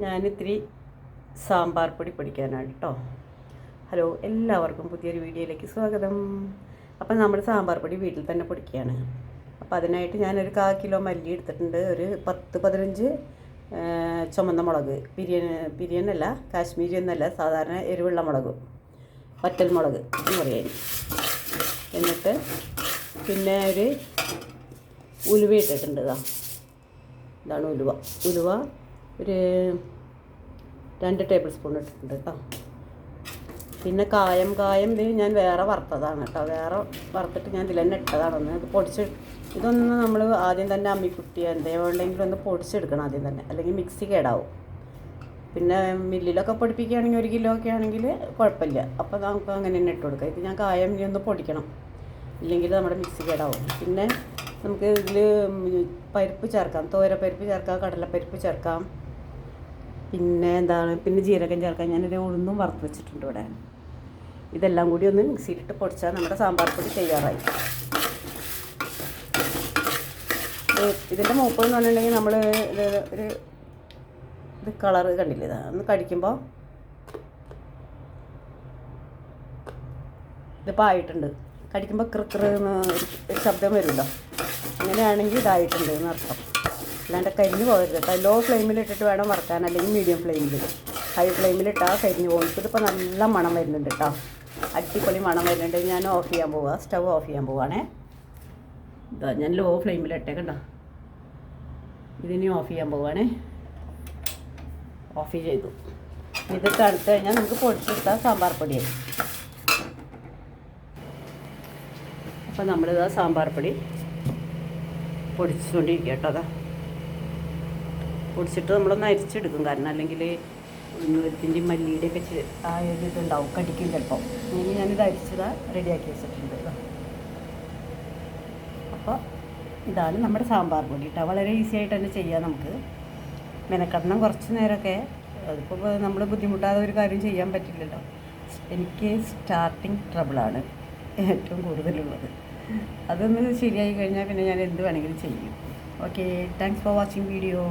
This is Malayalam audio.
ഞാനിത്തിരി സാമ്പാർ പൊടി പൊടിക്കാനാണ് കേട്ടോ. ഹലോ, എല്ലാവർക്കും പുതിയൊരു വീഡിയോയിലേക്ക് സ്വാഗതം. അപ്പം നമ്മൾ സാമ്പാർ പൊടി വീട്ടിൽ തന്നെ പൊടിക്കുകയാണ്. അപ്പോൾ അതിനായിട്ട് ഞാനൊരു 1/4 കിലോ മല്ലി എടുത്തിട്ടുണ്ട്. ഒരു 10-15 ചുമന്ന മുളക്, പിരിയനല്ല, കാശ്മീരി എന്നല്ല, സാധാരണ എരിവുള്ള മുളക്, വറ്റൽ മുളക് എന്ന് പറയാൻ. എന്നിട്ട് പിന്നെ ഒരു ഉലുവ ഇട്ടിട്ടുണ്ട്. ഇതാണ് ഉലുവ ഒരു 2 ടേബിൾ സ്പൂൺ ഇട്ടിട്ടുണ്ട് കേട്ടോ. പിന്നെ കായം ഇത് ഞാൻ വേറെ വറുത്തതാണ് കേട്ടോ. വേറെ വറുത്തിട്ട് ഞാൻ ഇതിൽ തന്നെ ഇട്ടതാണൊന്ന്. ഇത് ഇതൊന്ന് നമ്മൾ ആദ്യം തന്നെ അമ്മിക്കുട്ടി എന്തെങ്കിലും ഒന്ന് പൊടിച്ചെടുക്കണം ആദ്യം തന്നെ, അല്ലെങ്കിൽ മിക്സി കേടാവും. പിന്നെ മില്ലിലൊക്കെ പൊടിപ്പിക്കുകയാണെങ്കിൽ 1 കിലോ ഒക്കെ ആണെങ്കിൽ കുഴപ്പമില്ല. അപ്പോൾ നമുക്ക് അങ്ങനെ തന്നെ ഇട്ട് കൊടുക്കാം. ഇത് ഞാൻ കായം ഇനി ഒന്ന് പൊടിക്കണം, ഇല്ലെങ്കിൽ നമ്മുടെ മിക്സി കേടാവും. പിന്നെ നമുക്ക് ഇതിൽ പരിപ്പ് ചേർക്കാം, തോരപ്പരിപ്പ് ചേർക്കാം, കടലപ്പരിപ്പ് ചേർക്കാം, പിന്നെ ജീരകം ചേർക്കാം. ഞാനിത് ഉഴുന്നും വറുത്ത് വെച്ചിട്ടുണ്ട് ഇവിടെ. ഇതെല്ലാം കൂടി ഒന്ന് മിക്സിയിലിട്ട് പൊടിച്ചാൽ നമ്മുടെ സാമ്പാർ പൊടി തയ്യാറായി. ഇതിൻ്റെ മൂപ്പെന്ന് പറഞ്ഞിട്ടുണ്ടെങ്കിൽ നമ്മൾ ഇത് കളറ് കണ്ടില്ല, ഇതാ ഒന്ന് കടിക്കുമ്പോൾ ഇതിപ്പോൾ ആയിട്ടുണ്ട്. കടിക്കുമ്പോൾ കൃന്ന് ഒരു ശബ്ദം വരുമല്ലോ, അങ്ങനെയാണെങ്കിൽ ഇതായിട്ടുണ്ട് എന്നർത്ഥം. അല്ലാണ്ട് കരിഞ്ഞ് പോകരുത് കേട്ടോ. ലോ ഫ്ലെയിമിലിട്ടിട്ട് വേണം വറുക്കാൻ, അല്ലെങ്കിൽ മീഡിയം ഫ്ലെയിമിൽ. ഹൈ ഫ്ലെയിമിലിട്ടാൽ കരിഞ്ഞ് പോകും. ഇതിപ്പോൾ നല്ല മണം വരുന്നുണ്ട് കേട്ടോ, അടിപൊളി മണം വരുന്നുണ്ട്. ഞാൻ ഓഫ് ചെയ്യാൻ പോവുക, സ്റ്റവ് ഓഫ് ചെയ്യാൻ പോവുകയാണേ. ഇതാ ഞാൻ ലോ ഫ്ലെയിമിലിട്ടേ കണ്ടോ. ഇതിനി ഓഫ് ചെയ്യാൻ പോവുകയാണേ. ഓഫ് ചെയ്തു. ഇത് തണുത്ത് കഴിഞ്ഞാൽ നമുക്ക് പൊടിച്ചെടുത്താൽ സാമ്പാർ പൊടിയായി. അപ്പോൾ നമ്മളിതാ സാമ്പാർ പൊടി പൊടിച്ചുകൊണ്ടിരിക്കുക കേട്ടോ. അതാ പൊടിച്ചിട്ട് നമ്മളൊന്ന് അരിച്ചെടുക്കും, കാരണം അല്ലെങ്കിൽ ഉഴുന്നുപരിപ്പിൻ്റെയും മല്ലിയുടെയൊക്കെ ആ ഒരു ഇതുണ്ടാവും, കടിക്കും ചിലപ്പോൾ. അങ്ങനെ ഞാനിത് അരിച്ചതാ റെഡിയാക്കി വെച്ചിട്ടുണ്ട്. അപ്പോൾ ഇതാണ് നമ്മുടെ സാമ്പാർ പൊടി കേട്ടോ. വളരെ ഈസി ആയിട്ട് തന്നെ ചെയ്യാം നമുക്ക്. മെനക്കെടണം കുറച്ച് നേരമൊക്കെ. അതിപ്പോൾ നമ്മൾ ബുദ്ധിമുട്ടാതെ ഒരു കാര്യം ചെയ്യാൻ പറ്റില്ലല്ലോ. എനിക്ക് സ്റ്റാർട്ടിങ് ട്രബിളാണ് ഏറ്റവും കൂടുതലുള്ളത്. അതൊന്ന് ശരിയായി കഴിഞ്ഞാൽ പിന്നെ ഞാൻ എന്ത് വേണമെങ്കിലും ചെയ്യും. Okay, thanks for watching video.